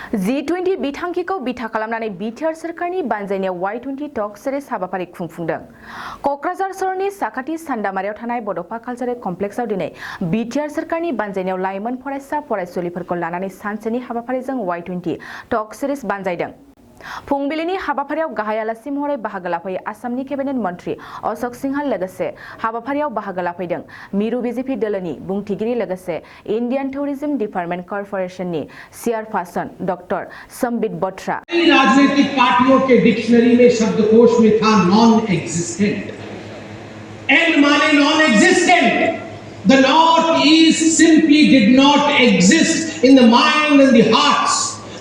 G20 बिथांखिखौ बिथा खालामनानै बिटिआर सोरखारनि बानजायनायाव Y20 Talk Series हाबाफारि खुंफुंदों। क'क्राझार सहरनि साखाथि सान्दामारियाव थानाय बड'फा कालचारेल कमप्लेक्सआव दिनै बिटिआर सोरखारनि बानजायनायाव लाइमोन फरायसा फरायसुलिफोरखौ लानानै सानसेनि हाबाफारिजों Y20 Talk Series बानजायदों। फुंबिलिनि हाबाफारियाव गाहाय आलासि महरै बाहागो लाफैयो आसामनि केबिनेट मन्थ्रि अशोक सिंहा लोगोसे हाबाफारियाव बाहागो लाफैदों मिरु बिजेपि दोलोनि बुंथिगिरि लोगोसे इन्डियान टुरिज्म डिपार्टमेंट कॉर्पोरेशननि चेयरपार्सन डॉक्टर संबित बत्रा। राजनीतिक पार्टियों के डिक्शनरी में शब्दकोश में था नॉन एग्जिस्टेंट। एन माने non existent. The North East simply did not exist in the mind and the hearts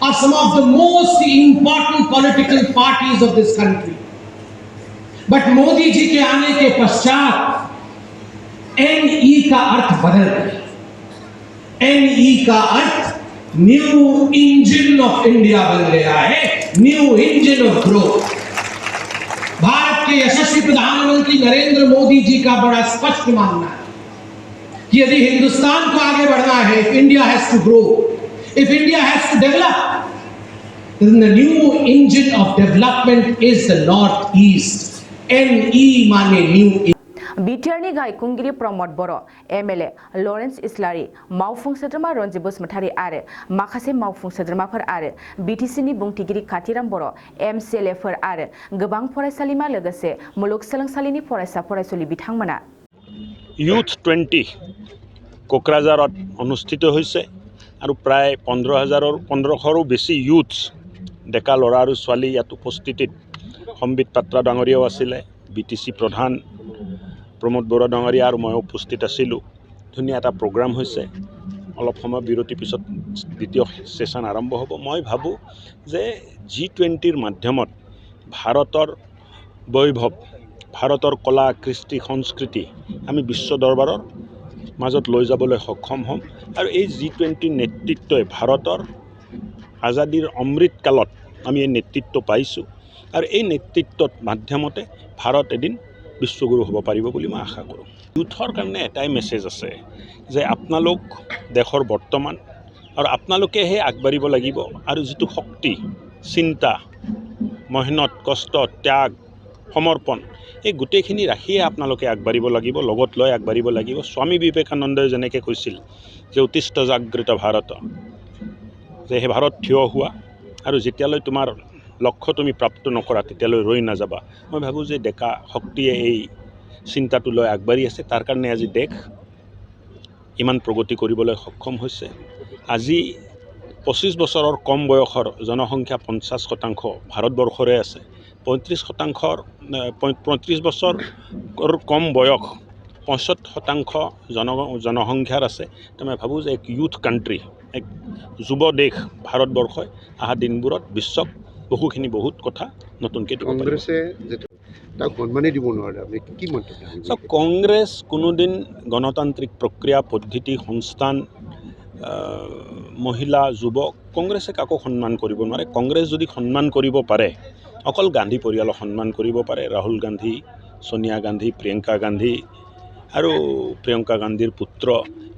of some of the most important political parties of this country. But Modi ji के आने के पश्चात NE का अर्थ बदल गया। NE का अर्थ न्यू इंजन ऑफ इंडिया बन गया है, new engine of growth. Bharat के यशस्वी प्रधानमंत्री नरेंद्र मोदी जी का बड़ा स्पष्ट मानना है कि यदि हिंदुस्तान को आगे बढ़ना है, if India has to grow, if India has to develop, then the new engine of development is the Northeast. NE माने new. बिटिआरनि गाहाय खुंगिरि प्रमद बर', एमएलए लरेन्स इस्लारि, मावफुं सोद्रोमा रन्जित बसुमतारी आरो माखासे मावफुं सोद्रोमाफोर आरो बिटिसिनि बुंथिगिरि कातिराम बर', एमसिएलएफोर आरो गोबां फरायसालिमा लोगोसे मुलुगसोलोंसालिनि फरायसा फरायसुलि बिथांमोना Y20 কোকৰাঝাৰত অনুষ্ঠিত হৈছে আৰু প্ৰায় 15,000ৰো বেছি ইউথ ডেকা ল'ৰা আৰু ছোৱালী ইয়াত উপস্থিতিত সম্বিত পাত্ৰা ডাঙৰীয়াও আছিলে, বিটিচি প্ৰধান প্ৰমোদ বৰা ডাঙৰীয়া আৰু মই উপস্থিত আছিলোঁ। ধুনীয়া এটা প্ৰগ্ৰাম হৈছে। অলপ সময় বিৰতিৰ পিছত দ্বিতীয় সেশ্যন আৰম্ভ হ'ব। মই ভাবোঁ যে G20ৰ মাধ্যমত ভাৰতৰ বৈভৱ, ভাৰতৰ কলা কৃষ্টি সংস্কৃতি আমি বিশ্ব দৰবাৰৰ মাজত লৈ যাবলৈ সক্ষম হ'ম আৰু এই G20 নেতৃত্বই ভাৰতৰ আজাদীৰ অমৃতকালত আমি এই নেতৃত্ব পাইছোঁ আৰু এই নেতৃত্বত মাধ্যমতে ভাৰত এদিন বিশ্বগুৰু হ'ব পাৰিব বুলি মই আশা কৰোঁ। ইউথৰ কাৰণে এটাই মেছেজ আছে যে আপোনালোক দেশৰ বৰ্তমান আৰু আপোনালোকেহে আগবাঢ়িব লাগিব আৰু যিটো শক্তি, চিন্তা, মেহনত, কষ্ট, ত্যাগ, সমৰ্পণ এই গোটেইখিনি ৰাখিয়ে আপোনালোকে আগবাঢ়িব লাগিব, লগত লৈ আগবাঢ়িব লাগিব। স্বামী বিবেকানন্দই যেনেকৈ কৈছিল যে উত্তিষ্ঠ জাগৃত ভাৰত, যে সেই ভাৰত থিয় হোৱা আৰু যেতিয়ালৈ তোমাৰ লক্ষ্য তুমি প্ৰাপ্ত নকৰা তেতিয়ালৈ ৰৈ নাযাবা। মই ভাবোঁ যে ডেকা শক্তিয়ে এই চিন্তাটো লৈ আগবাঢ়ি আছে, তাৰ কাৰণে আজি দেশ ইমান প্ৰগতি কৰিবলৈ সক্ষম হৈছে। আজি 25 বছৰৰ কম বয়সৰ জনসংখ্যা 50% ভাৰতবৰ্ষৰে আছে। 35 বছৰ কম বয়স 65% জনসংখ্যাৰ আছে। তো মই ভাবোঁ যে এক ইউথ কাণ্ট্ৰি, এক যুৱ দেশ ভাৰতবৰ্ষই অহা দিনবোৰত বিশ্বক বহুত কথা নতুনকৈ দিব পাৰিব। কংগ্ৰেছ কোনোদিন গণতান্ত্ৰিক প্ৰক্ৰিয়া পদ্ধতি সংস্থান মহিলা যুৱক কংগ্ৰেছে কাকো সন্মান কৰিব নোৱাৰে। কংগ্ৰেছ যদি সন্মান কৰিব পাৰে অকল গান্ধী পৰিয়ালক সন্মান কৰিব পাৰে, ৰাহুল গান্ধী, সোনিয়া গান্ধী, প্ৰিয়ংকা গান্ধী আৰু প্ৰিয়ংকা গান্ধীৰ পুত্ৰ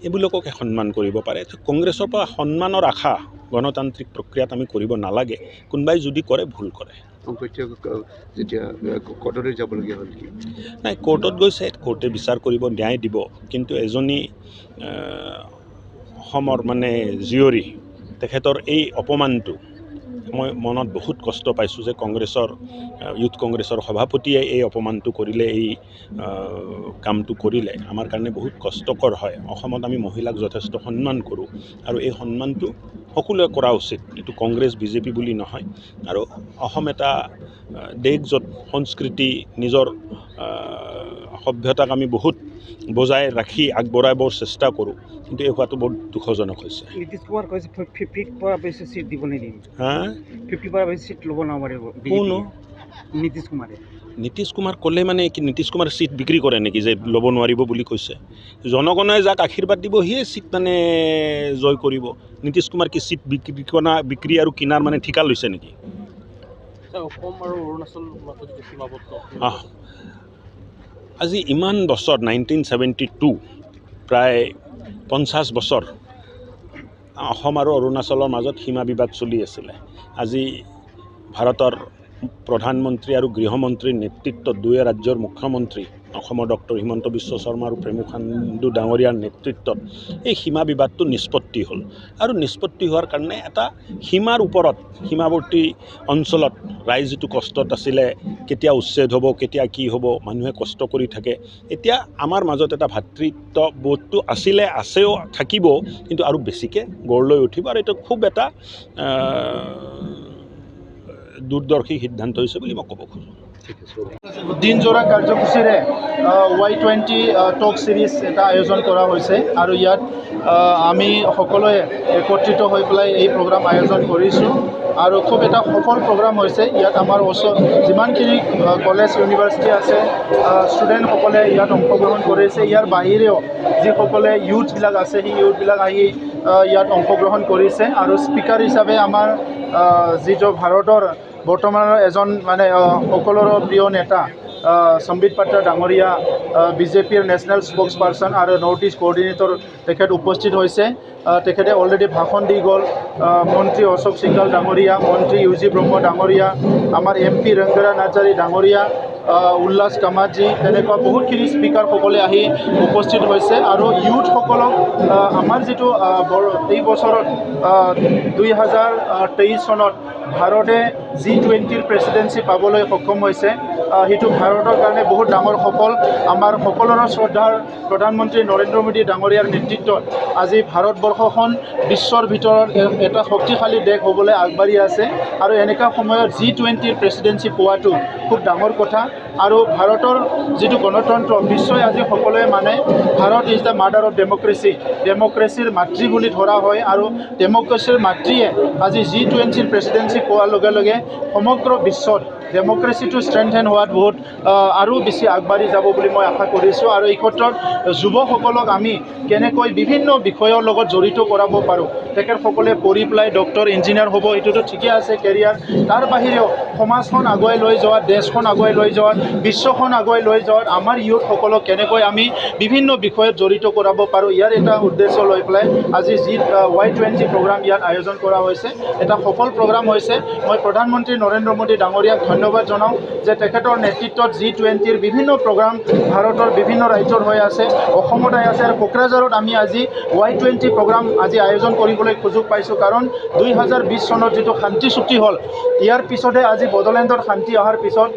এইবিলাককে সন্মান কৰিব পাৰে। কংগ্ৰেছৰ পৰা সন্মানৰ আশা গণতান্ত্ৰিক প্ৰক্ৰিয়াত আমি কৰিব নালাগে। কোনোবাই যদি কৰে ভুল কৰে। নাই, কোৰ্টত গৈছে, কোৰ্টে বিচাৰ কৰিব, ন্যায় দিব, কিন্তু এজনী অসমৰ মানে জীয়ৰী তেখেতৰ এই অপমানটো মই মনত বহুত কষ্ট পাইছোঁ যে ইউথ কংগ্ৰেছৰ সভাপতিয়ে এই অপমানটো কৰিলে, এই কামটো কৰিলে আমাৰ কাৰণে বহুত কষ্টকৰ হয়। অসমত আমি মহিলাক যথেষ্ট সন্মান কৰোঁ আৰু এই সন্মানটো সকলোৱে কৰা উচিত। এইটো কংগ্ৰেছ বিজেপি বুলি নহয়। আৰু অসম এটা দেশ য'ত সংস্কৃতি, নিজৰ সভ্যতাক আমি বহুত বজাই ৰাখি আগবঢ়াবৰ চেষ্টা কৰোঁ, কিন্তু এই হোৱাটো বহুত দুখজনক হৈছে। নীতিশ কুমাৰ কৈছে 50 পৰা বেছি সিট দিব নিদিম। 50 পৰা বেছি সিট ল'ব নোৱাৰিব। কোনো নীতিশ কুমাৰ ক'লে মানে কি নীতিশ কুমাৰে চিট বিক্ৰী কৰে নেকি যে ল'ব নোৱাৰিব বুলি কৈছে? জনগণে যাক আশীৰ্বাদ দিব সিয়ে চিট মানে জয় কৰিব। নীতিশ কুমাৰ কি চিট বিক্ৰী আৰু কিনাৰ মানে ঠিকা লৈছে নেকি? অসম আৰু অৰুণাচল সীমাবদ্ধ আজি ইমান বছৰ 1972 প্ৰায় 50 বছৰ অসম আৰু অৰুণাচলৰ মাজত সীমা বিবাদ চলি আছিলে। আজি ভাৰতৰ প্ৰধানমন্ত্ৰী আৰু গৃহমন্ত্ৰীৰ নেতৃত্বত দুয়ো ৰাজ্যৰ মুখ্যমন্ত্ৰী অসমৰ ডক্টৰ হিমন্ত বিশ্ব শৰ্মা আৰু প্ৰেমু খাণ্ডু ডাঙৰীয়াৰ নেতৃত্বত এই সীমা বিবাদটো নিষ্পত্তি হ'ল। আৰু নিষ্পত্তি হোৱাৰ কাৰণে এটা সীমাৰ ওপৰত সীমাৱৰ্তী অঞ্চলত ৰাইজ যিটো কষ্টত আছিলে, কেতিয়া উচ্ছেদ হ'ব, কেতিয়া কি হ'ব, মানুহে কষ্ট কৰি থাকে। এতিয়া আমাৰ মাজত এটা ভাতৃত্ববোধটো আছিলে, আছেও, থাকিব, কিন্তু আৰু বেছিকৈ গঢ় লৈ উঠিব। আৰু এইটো খুব এটা দূৰদৰ্শী সিদ্ধান্ত হৈছে বুলি মই ক'ব খোজোঁ। দিনজোৰা কাৰ্যসূচীৰে Y20 টক ছিৰিজ এটা আয়োজন কৰা হৈছে আৰু ইয়াত আমি সকলোৱে একত্ৰিত হৈ পেলাই এই প্ৰগ্ৰাম আয়োজন কৰিছোঁ আৰু খুব এটা সফল প্ৰগ্ৰাম হৈছে। ইয়াত আমাৰ ওচৰত যিমানখিনি কলেজ ইউনিভাৰ্চিটি আছে, ষ্টুডেণ্টসকলে ইয়াত অংশগ্ৰহণ কৰিছে। ইয়াৰ বাহিৰেও যিসকলে ইউথবিলাক আছে, সেই ইউথবিলাক আহি ইয়াত অংশগ্ৰহণ কৰিছে। আৰু স্পীকাৰ হিচাপে আমাৰ যিটো ভাৰতৰ বৰ্তমানৰ এজন মানে সকলোৰে প্ৰিয় নেতা সম্বিত পাত্ৰ ডাঙৰীয়া, বিজেপিৰ নেশ্যনেল স্প'ক্স পাৰ্চন আৰু নৰ্থ ইষ্ট কোঅৰ্ডিনেটৰ তেখেত উপস্থিত হৈছে। তেখেতে অলৰেডি ভাষণ দি গ'ল। মন্ত্ৰী অশোক সিংঘল ডাঙৰীয়া, মন্ত্ৰী ইউ.জি. ব্ৰহ্ম ডাঙৰীয়া, আমাৰ MP ৰংগৰা নাৰ্জাৰী ডাঙৰীয়া, উল্লাস কামাতজী, তেনেকুৱা বহুতখিনি স্পীকাৰসকলে আহি উপস্থিত হৈছে। আৰু ইউথসকলক আমাৰ যিটো এই বছৰত 2023 চনত ভাৰতে G20ৰ প্ৰেচিডেঞ্চি পাবলৈ সক্ষম হৈছে। সেইটো ভাৰতৰ কাৰণে বহুত ডাঙৰ সফল। আমাৰ সকলোৰে শ্ৰদ্ধাৰ প্ৰধানমন্ত্ৰী নৰেন্দ্ৰ মোদী ডাঙৰীয়াৰ নেতৃত্বত আজি ভাৰতবৰ্ষখন বিশ্বৰ ভিতৰত এটা শক্তিশালী দেশ হ'বলৈ আগবাঢ়ি আছে। আৰু এনেকুৱা সময়ত G20ৰ প্ৰেচিডেঞ্চি পোৱাটো খুব ডাঙৰ কথা। আৰু ভাৰতৰ যিটো গণতন্ত্ৰ, বিশ্বই আজি সকলোৱে মানে Bharat is the mother of democracy, ডেম'ক্ৰেচিৰ মাতৃ বুলি ধৰা হয়। আৰু ডেম'ক্ৰেচিৰ মাতৃয়ে আজি G20ৰ প্ৰেচিডেঞ্চি পোৱাৰ লগে লগে সমগ্ৰ বিশ্বত ডেম'ক্ৰেচিটো ষ্ট্ৰেংথেন হোৱাত বহুত আৰু বেছি আগবাঢ়ি যাব বুলি মই আশা কৰিছোঁ। আৰু এই ক্ষেত্ৰত যুৱসকলক আমি কেনেকৈ বিভিন্ন বিষয়ৰ লগত জড়িত কৰাব পাৰোঁ। তেখেতসকলে পঢ়ি পেলাই ডক্টৰ, ইঞ্জিনিয়াৰ হ'ব, এইটোতো ঠিকে আছে কেৰিয়াৰ। তাৰ বাহিৰেও সমাজখন আগুৱাই লৈ যোৱাত, দেশখন আগুৱাই লৈ যোৱাত, বিশ্বখন আগুৱাই লৈ যোৱাত আমাৰ ইউথসকলক কেনেকৈ আমি বিভিন্ন বিষয়ত জড়িত কৰাব পাৰোঁ, ইয়াৰ এটা উদ্দেশ্য লৈ পেলাই আজি Y20 প্ৰগ্ৰাম ইয়াত আয়োজন কৰা হৈছে। এটা সফল প্ৰগ্ৰাম হৈছে। মই প্ৰধানমন্ত্ৰী নৰেন্দ্ৰ মোদী ডাঙৰীয়াক ধন্যবাদ জনাওঁ যে তেখেতৰ নেতৃত্বত G20ৰ বিভিন্ন প্ৰগ্ৰাম ভাৰতৰ বিভিন্ন ৰাজ্যত হৈ আছে, অসমত আছে। আৰু কোকৰাঝাৰত আমি আজি Y20 প্ৰগ্ৰাম আজি আয়োজন কৰিবলৈ সুযোগ পাইছোঁ। কাৰণ 2020 চনত যিটো শান্তি চুক্তি হ'ল, ইয়াৰ পিছতে আজি বড়োলেণ্ডত শান্তি অহাৰ পিছত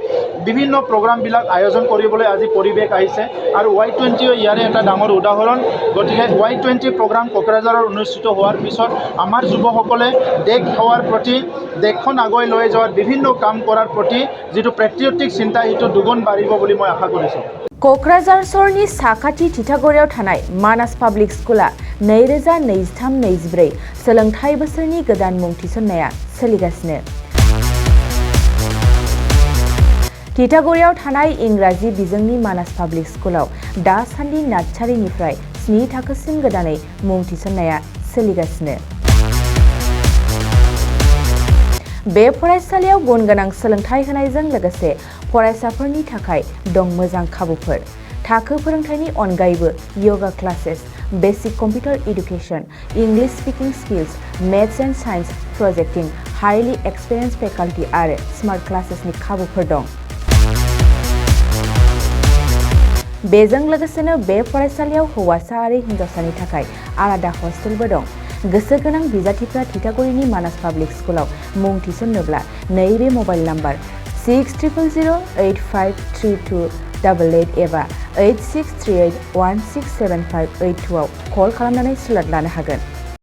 বিভিন্ন প্ৰগ্ৰামবিলাক আয়োজন কৰিবলৈ আজি পৰিৱেশ আহিছে। আৰু Y20 ইয়াৰে এটা ডাঙৰ উদাহৰণ। গতিকে Y20 প্ৰগ্ৰাম কোকৰাঝাৰত অনুষ্ঠিত হোৱাৰ পিছত আমাৰ যুৱসকলে দেশ সেৱাৰ প্ৰতি, দেশখন আগুৱাই লৈ যোৱাত বিভিন্ন কাম কৰাৰ প্ৰতি যেটো পেট্ৰিয়টিক চিন্তা সেইটো দুগুণ বাড়িব বুলি মই আশা কৰিছো। क'क्राझार सहरनि साखाथि थिथागुरियाव थानाय मानास पाब्लिक स्कुला 2023-24 सोलोंथाइ बोसोरनि गोदान मुं थिसननाया सोलिगासिनो। थिथागुरियाव थानाय इंराजि बिजोंनि मानास पाब्लिक स्कुलाव दासान्दि नार्सारिनिफ्राय 7 थाखोसिम गोदानै मुं थिसननाया सोलिगासिनो। बे फरायसालियाव गुन गोनां सोलोंथाइ होनायजों लोगोसे फरायसाफोरनि थाखाय दं मोजां खाबुफोर। थाखो फोरोंथायनि अनगायैबो yoga classes, basic computer education, English speaking skills, maths and science projecting, highly experience faculty आरो स्मार्ट क्लासेसनि खाबुफोर दं। बेजों लोगोसेनो बे फरायसालियाव हौवासा आरो हिन्जावसानि थाखाय आलादा हस्टेलबो दं। गोसो गोनां बिजाथिफ्रा थिथागुरिनि मानास पाब्लिक स्कुलाव मुं थिसन्नोब्ला नैबे मबाइल नम्बर 6000853288 एबा 8638167582 आव कल खालामनानै स्लट लानो हागोन।